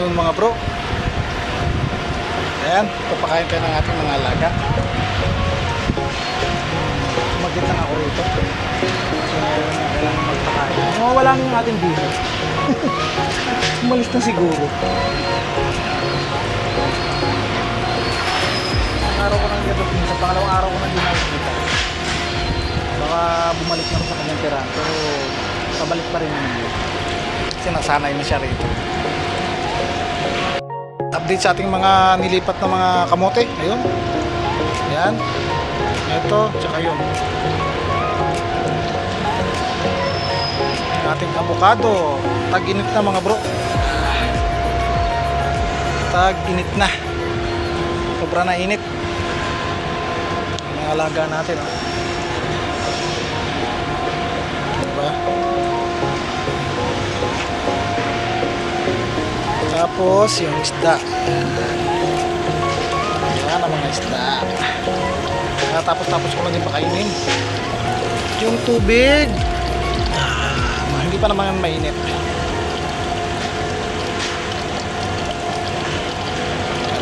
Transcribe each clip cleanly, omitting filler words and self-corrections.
Yun mga bro. Ayan, papakain tayo ng ating mga alaga. Magit lang ako rito. So, kailangan magpakain. Mawawala na yung ating bino. Umalis na siguro. Araw ko nang gato, sa pangalawang araw ko nang ginawin. Baka bumalik na sa kanyang tira, pero pabalik pa rin naman yun. Kasi nasanay na siya rito. Update sa ating mga nilipat na mga kamote. Ayun. Ayan. Ito, tsaka yun. Ating avocado. Tag-init na mga bro. Tag-init na. Sobra na init. Ang alaga natin. Oh. Diba? Tapos yung isda. Yan ang mga isda. Tapos ko lang din pakainin. Yung tubig, hindi pa naman mainit.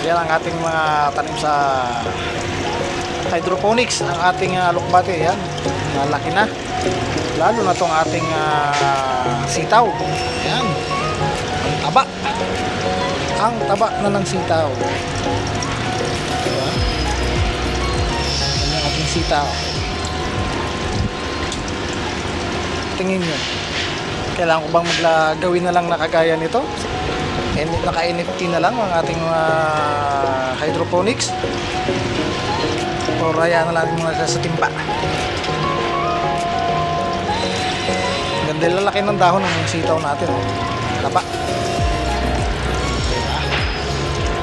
Yan ang ating mga tanim sa hydroponics. Ang ating lukbate. Yan, malaki na. Lalo na tong ating sitaw. Yan, ang taba. Ang taba na ng sitaw. Diba? Yan yung ating sitaw. Tingin nyo, kailangan ko bang gawin na lang na kagaya nito? Naka-NFT na lang ang ating hydroponics? O raya na lang muna sa timba? Ganda lalaki ng dahon ng sitaw natin. Taba.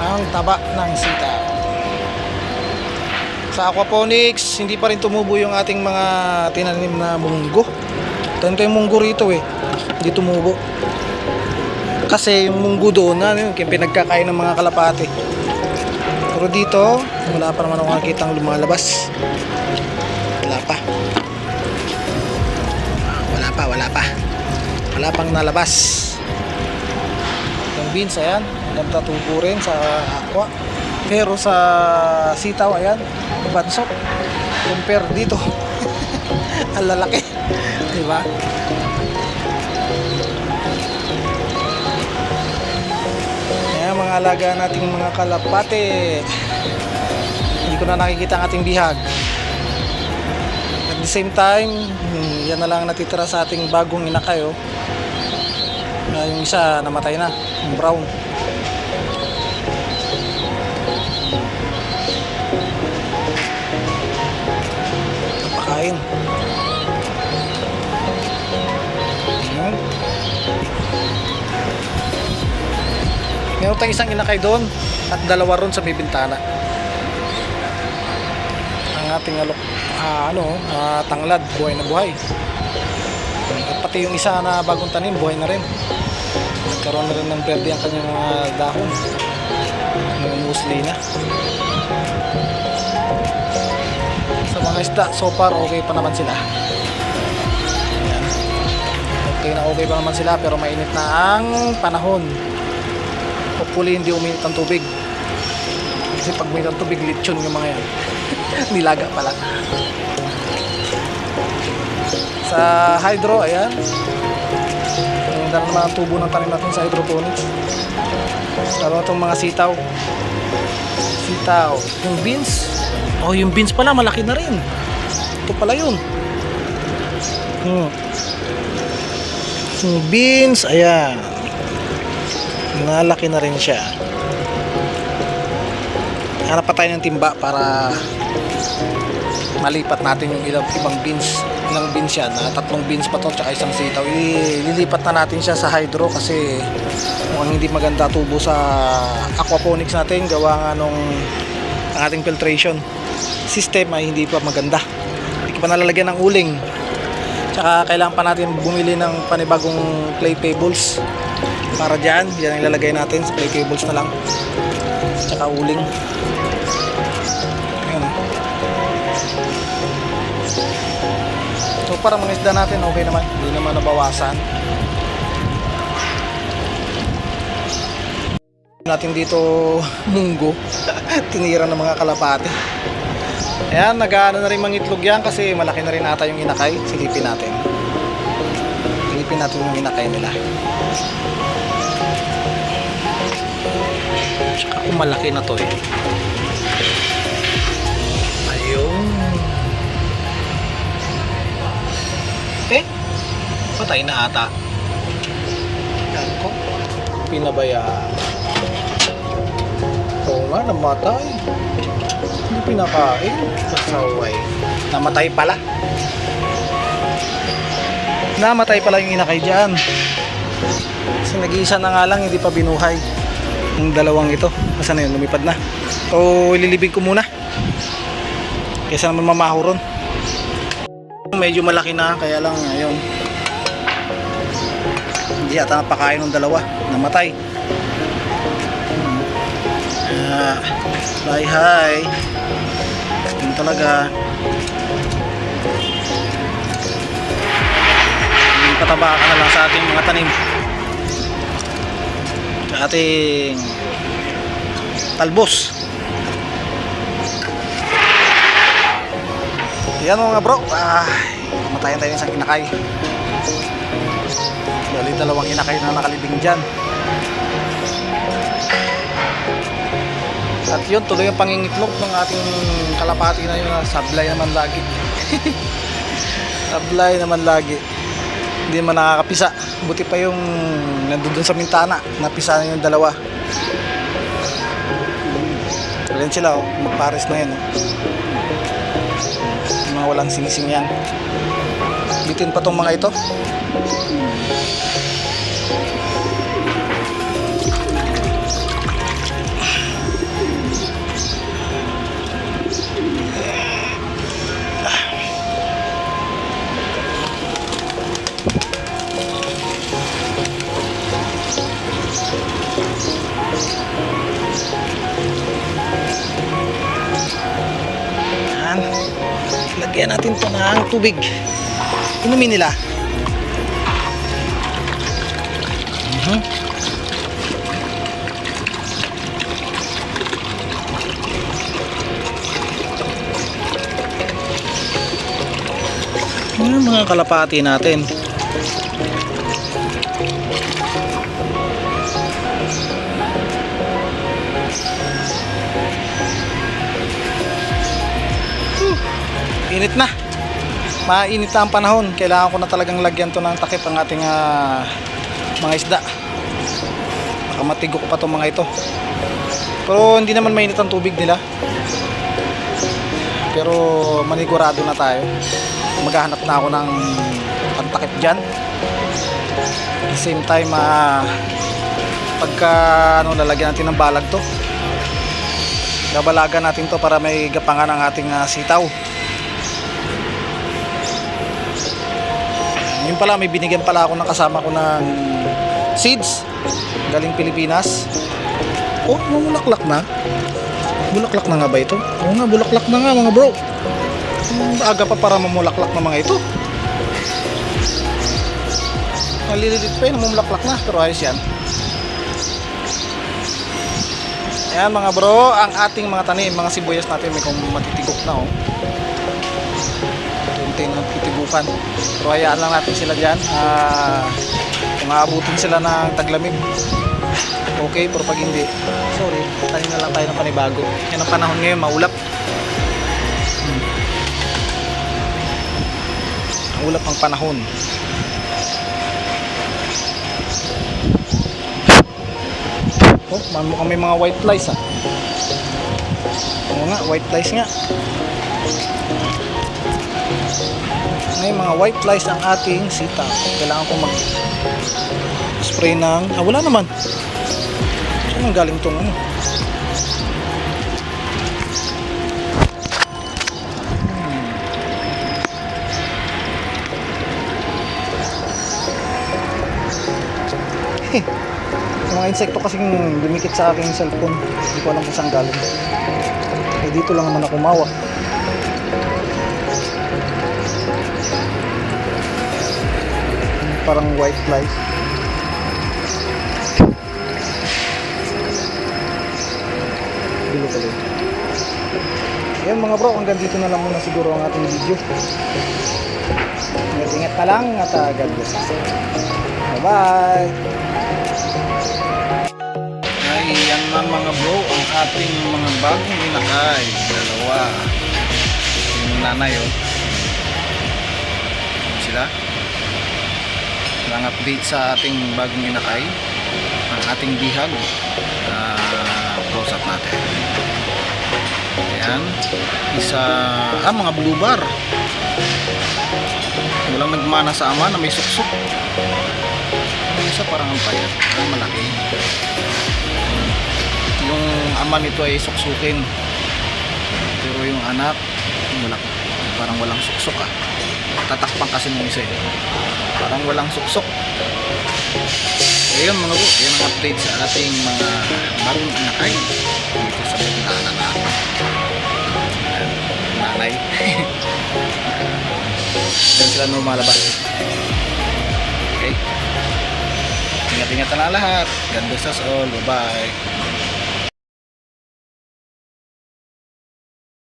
Ang taba ng sitaw. Sa aquaponics, hindi pa rin tumubo yung ating mga tinanim na munggo. Tanto yung munggo rito hindi tumubo. Kasi yung munggo doon yung pinagkakain ng mga kalapati. Pero dito, wala pa naman ako nakikitang lumalabas. Wala pa. Wala pang nalabas. Yung beans, ayan, ganda tubo rin sa aqua. Pero sa sitaw, ayan, bansok. Compare dito. Ang lalaki. Diba? Ayan, mga alaga nating mga kalapate. Hindi ko na nakikita ang ating bihag. At the same time, yan na lang natitira sa ating bagong inakay. Yung isa namatay na, yung brown. Napakain. Ayan. Meron tayong isang inakay doon at dalawa ron sa may bintana. Ang ating tanglad, buhay na buhay. At pati yung isa na bagong tanim, buhay na rin. Nagkaroon na rin ng berde ang kanyang dahon. Musli na. Sa mga isda, so far okay pa naman sila. Ayan. Okay pa naman sila, pero mainit na ang panahon. Hopefully hindi uminit ang tubig. Kasi pag uminit ang tubig, lechon yung mga yan. Nilaga pala. Sa hydro, ayan. Yung dala naman ang tubo ng tanim natin sa hydroponics. Lalo na itong mga sitaw. Yung beans. Yung beans pala, malaki na rin. Ito pala yun. Yung beans, ayan. Malaki na rin siya. Hanap pa tayo ng timba para malipat natin yung ibang beans. Ilang beans yan, 3 beans pa to tsaka isang sitaw. Ililipat na natin siya sa hydro kasi mukhang hindi maganda tubo sa aquaponics natin, gawa nga nung ang ating filtration system ay hindi pa maganda. Hindi pa nalalagyan ng uling. Tsaka kailangan pa natin bumili ng panibagong clay pebbles para dyan ang ilalagay natin sa clay pebbles na lang tsaka uling. Ayan. So para mga isda natin okay naman, hindi naman nabawasan. natin dito munggo. Tinira ng mga kalapati. Ayan, nag-ano na rin mangitlog yan kasi malaki na rin ata yung inakay. Silipin natin. Silipin natin yung inakay nila. Tsaka kung malaki na to eh. Ayun. Eh, patay na ata. Yan ko. Pinabayaan. Oo nga, namatay. Hindi pinakain. Kasaway. Namatay pala. Namatay pala yung inakay dyan. Kasi nag-iisa na nga lang, hindi pa binuhay. Yung dalawang ito. Asan na yun? Lumipad na. O ililibig ko muna. Kaysa naman mamaho ron. Medyo malaki na, kaya lang ayun. Hindi ata napakain ng dalawa. Namatay. Hi. Yun talaga. Yung pataba ka na lang sa ating mga tanim. Sa ating talbos. Yan mga bro. Matayan tayo ng isang inakay. Bali dalawang inakay na nakalibing dyan. At yun, tuloy ang pangingitlog ng ating kalapati na yun. Sablay naman lagi. Sablay naman lagi. Hindi naman nakakapisa. Buti pa yung nandun sa mintana. Napisa na yung dalawa. Ayan sila, oh. Magpares na yan. Oh. Mga walang sinising yan. Bitin pa tong mga ito. Lagyan natin ito ng tubig. Inumin nila. Mga kalapati natin. Init na. Mainit na ang panahon. Kailangan ko na talagang lagyan to ng takip ang ating mga isda. Baka matigok pa itong mga ito. Pero hindi naman mainit ang tubig nila. Pero manigurado na tayo. Maghahanap na ako ng pantakip dyan. At the same time, pagka lalagyan natin ng balag to, gabalagan natin to para may gapangan ang ating sitaw. Yun pala, may binigyan pala ako ng kasama ko ng seeds galing Pilipinas. Oh, mamulaklak na. Bulaklak na nga ba ito? Oo nga, bulaklak na nga mga bro. Aga pa para mamulaklak na mga ito. Malililit pa yun, mamulaklak na. Pero ayos yan. Ayan mga bro, ang ating mga tanim, mga sibuyas natin may kung matitigok na oh. Tunti na titigukan. Pero hayaan lang natin sila dyan. Kung aabutin sila ng taglamig, okay, pero pag hindi, sorry, tanim na lang tayo ng panibago. Yan ang panahon ngayon, maulap. Maulap ang panahon. Oh, mukhang may mga white flies ah. Oo nga, white flies nga. May mga white flies ang ating sitaw. Kailangan ko mag-spray ng... wala naman. Saan ang galing tong ano? Mga insekto kasing dumikit sa aking cellphone. Hindi ko alam kung saan galing. Eh dito lang naman ako mawak. Parang white flies. tuloy. Ayan mga bro, hanggang dito na lang muna siguro ang ating video. Ingat-ingat pa lang at God bless us. Bye-bye! Ay, yan na mga bro, ang ating mga bagong inakay. Dalawa. Yung nanay, oh. Sila. Walang update sa ating bagong inakay. Ang ating bihag. Close up natin. Ayan. Isa, mga blue bar. Walang nagmana sa ama na may suksok. Isa parang ang payat. Malaki. Yung ama nito ay suksukin. Pero yung anak, parang walang suksok ah. Tatakpan kasi ng isa eh. Parang walang suksok. Ayun mga bro, yan ang update sa ating mga bagong inakay dito sa bintana natin. Nanay. Yan sila lumalabas. Okay. Ingat-ingat na lahat. God bless us all. Bye-bye.